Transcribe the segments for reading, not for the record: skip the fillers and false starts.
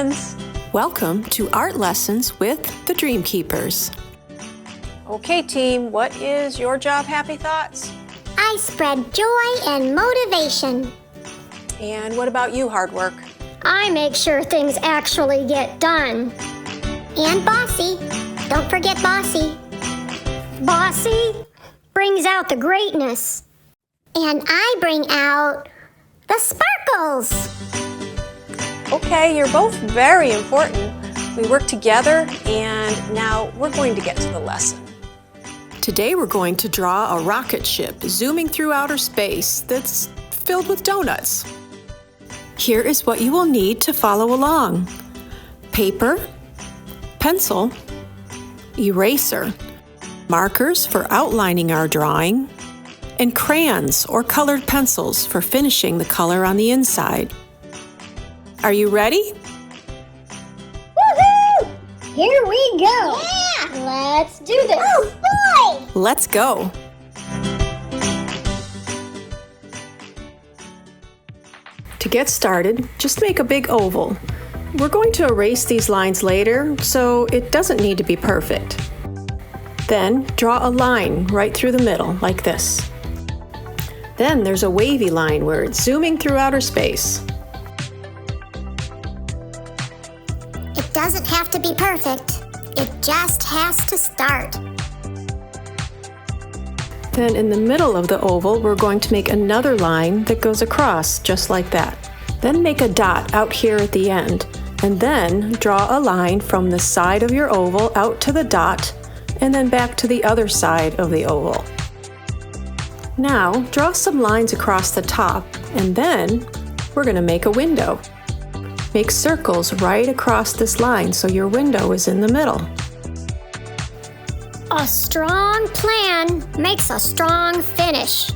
friends! Welcome to Art Lessons with the Dream Keepers. Okay, team, what is your job, Happy Thoughts? I spread joy and motivation. And what about you, Hard Work? I make sure things actually get done. And Bossy. Don't forget Bossy. Bossy brings out the greatness. And I bring out the sparkles. Okay, you're both very important. We work together, and now we're going to get to the lesson. Today we're going to draw a rocket ship zooming through outer space that's filled with donuts. Here is what you will need to follow along. Paper, pencil, eraser, markers for outlining our drawing, and crayons or colored pencils for finishing the color on the inside. Are you ready? Woohoo! Here we go. Yeah! Let's do this. Oh, boy! Let's go. To get started, just make a big oval. We're going to erase these lines later, so it doesn't need to be perfect. Then draw a line right through the middle, like this. Then there's a wavy line where it's zooming through outer space. It doesn't have to be perfect. It just has to start. Then in the middle of the oval, we're going to make another line that goes across, just like that. Then make a dot out here at the end, and then draw a line from the side of your oval out to the dot, and then back to the other side of the oval. Now, draw some lines across the top, and then we're going to make a window. Make circles right across this line so your window is in the middle. A strong plan makes a strong finish.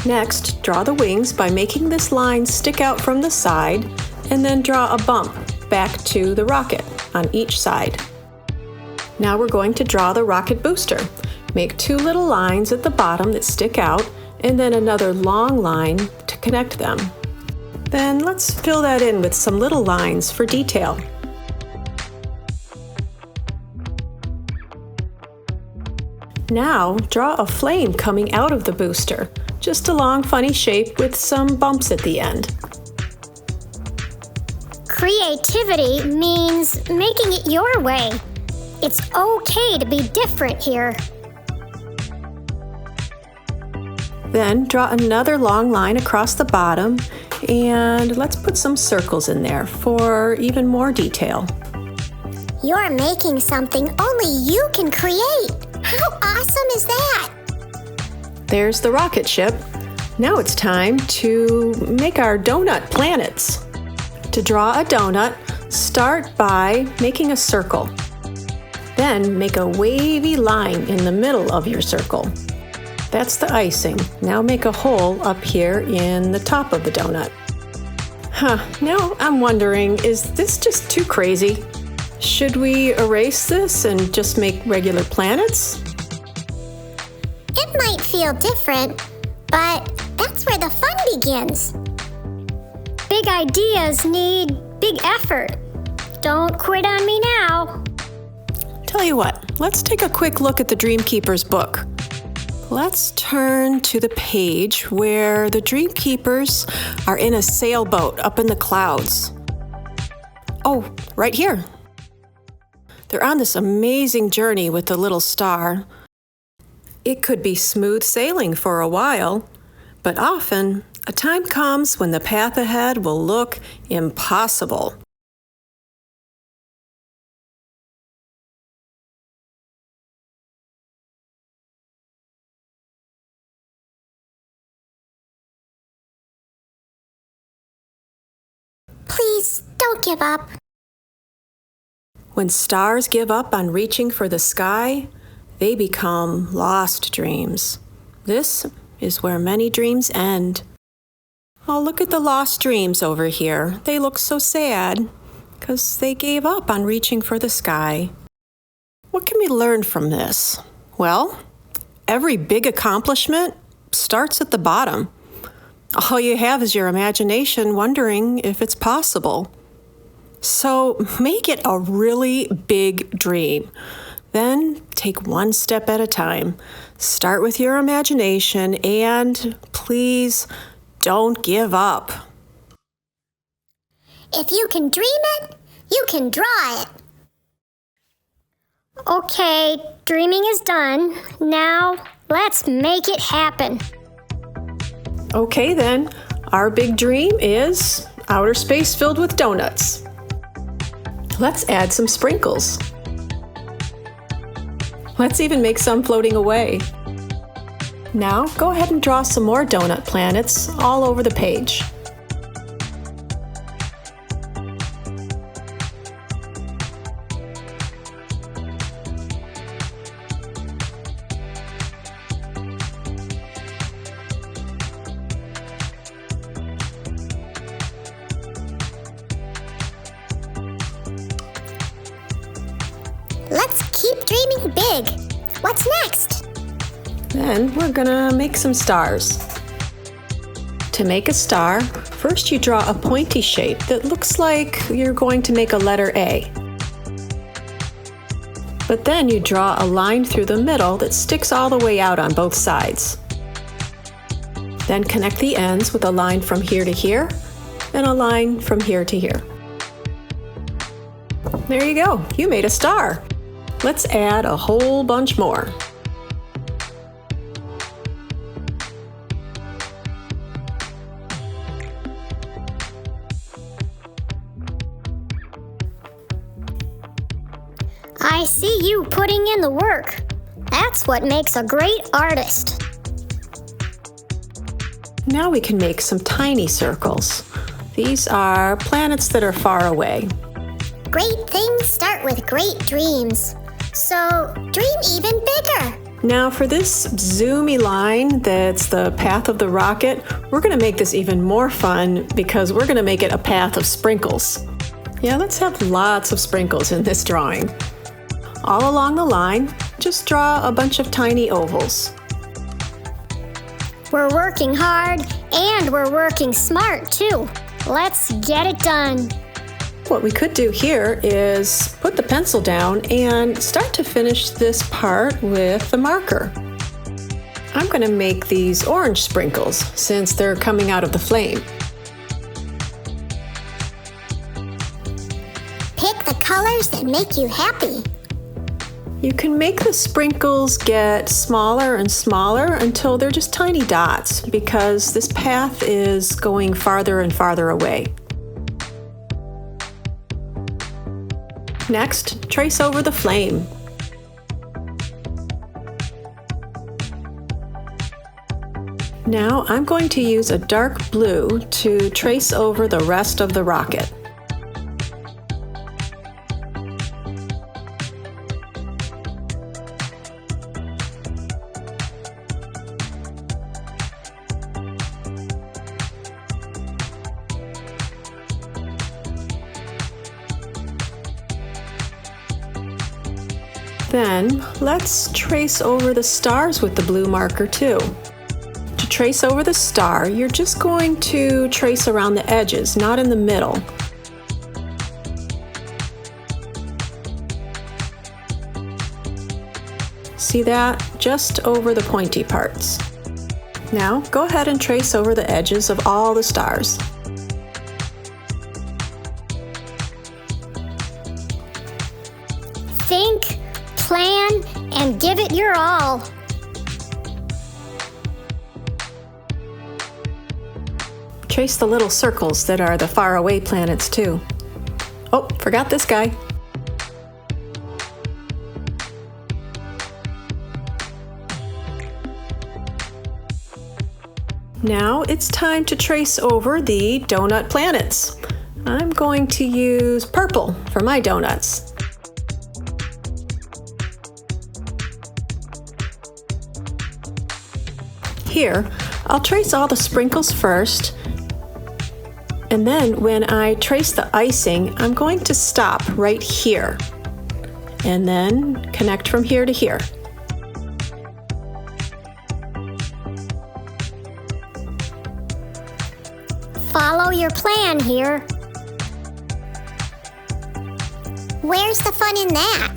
Next, draw the wings by making this line stick out from the side, and then draw a bump back to the rocket on each side. Now we're going to draw the rocket booster. Make two little lines at the bottom that stick out, and then another long line to connect them. Then let's fill that in with some little lines for detail. Now draw a flame coming out of the booster, just a long funny shape with some bumps at the end. Creativity means making it your way. It's okay to be different here. Then draw another long line across the bottom, and let's put some circles in there for even more detail. You're making something only you can create. How awesome is that? There's the rocket ship. Now it's time to make our donut planets. To draw a donut, start by making a circle. Then make a wavy line in the middle of your circle. That's the icing. Now make a hole up here in the top of the donut. Now I'm wondering, is this just too crazy? Should we erase this and just make regular planets? It might feel different, but that's where the fun begins. Big ideas need big effort. Don't quit on me now. Tell you what, let's take a quick look at the Dream Keepers book. Let's turn to the page where the Dream Keepers are in a sailboat up in the clouds. Oh, right here. They're on this amazing journey with the little star. It could be smooth sailing for a while, but often a time comes when the path ahead will look impossible. Please don't give up. When stars give up on reaching for the sky, they become lost dreams. This is where many dreams end. Oh, look at the lost dreams over here. They look so sad because they gave up on reaching for the sky. What can we learn from this? Well, every big accomplishment starts at the bottom. All you have is your imagination wondering if it's possible. So make it a really big dream. Then take one step at a time. Start with your imagination and please don't give up. If you can dream it, you can draw it. Okay, dreaming is done. Now, let's make it happen. Okay then, our big dream is outer space filled with donuts. Let's add some sprinkles. Let's even make some floating away. Now, go ahead and draw some more donut planets all over the page. Let's keep dreaming big. What's next? Then we're gonna make some stars. To make a star, first you draw a pointy shape that looks like you're going to make a letter A. But then you draw a line through the middle that sticks all the way out on both sides. Then connect the ends with a line from here to here and a line from here to here. There you go, you made a star. Let's add a whole bunch more. I see you putting in the work. That's what makes a great artist. Now we can make some tiny circles. These are planets that are far away. Great things start with great dreams. So dream even bigger. Now for this zoomy line that's the path of the rocket, we're going to make this even more fun because we're going to make it a path of sprinkles. Yeah, let's have lots of sprinkles in this drawing. All along the line, just draw a bunch of tiny ovals. We're working hard and we're working smart too. Let's get it done. What we could do here is put the pencil down and start to finish this part with the marker. I'm going to make these orange sprinkles since they're coming out of the flame. Pick the colors that make you happy. You can make the sprinkles get smaller and smaller until they're just tiny dots because this path is going farther and farther away. Next, trace over the flame. Now I'm going to use a dark blue to trace over the rest of the rocket. Then let's trace over the stars with the blue marker too. To trace over the star, you're just going to trace around the edges, not in the middle. See that? Just over the pointy parts. Now go ahead and trace over the edges of all the stars. Think, plan, and give it your all. Trace the little circles that are the faraway planets too. Oh, forgot this guy. Now it's time to trace over the donut planets. I'm going to use purple for my donuts. Here, I'll trace all the sprinkles first, and then when I trace the icing, I'm going to stop right here, and then connect from here to here. Follow your plan here. Where's the fun in that?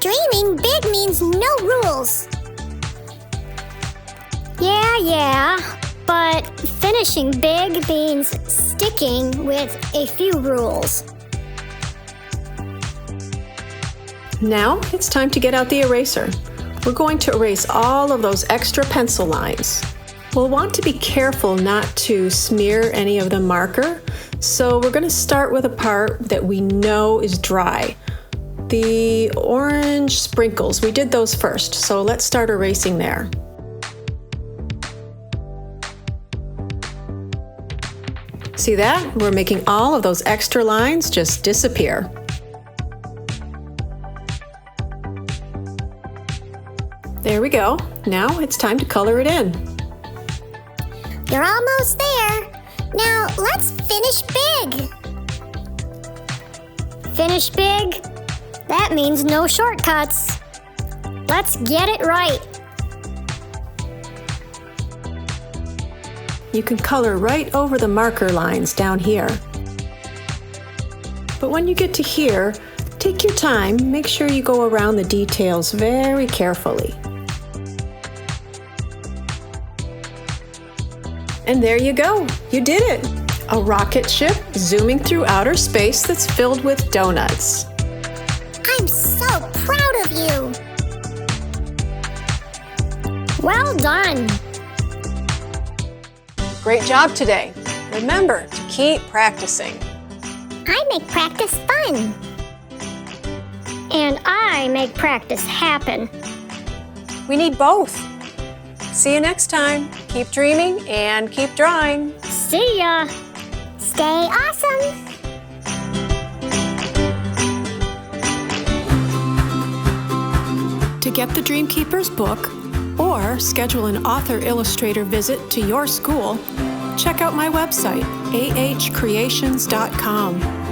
Dreaming big means no rules. Yeah, but finishing big means sticking with a few rules. Now it's time to get out the eraser. We're going to erase all of those extra pencil lines. We'll want to be careful not to smear any of the marker, so we're going to start with a part that we know is dry. The orange sprinkles, we did those first, so let's start erasing there. See that? We're making all of those extra lines just disappear. There we go. Now it's time to color it in. You're almost there. Now let's finish big. Finish big? That means no shortcuts. Let's get it right. You can color right over the marker lines down here. But when you get to here, take your time. Make sure you go around the details very carefully. And there you go. You did it. A rocket ship zooming through outer space that's filled with donuts. I'm so proud of you. Well done. Great job today. Remember to keep practicing. I make practice fun. And I make practice happen. We need both. See you next time. Keep dreaming and keep drawing. See ya. Stay awesome. To get the Dream Keepers book or schedule an author-illustrator visit to your school, check out my website, ahcreations.com.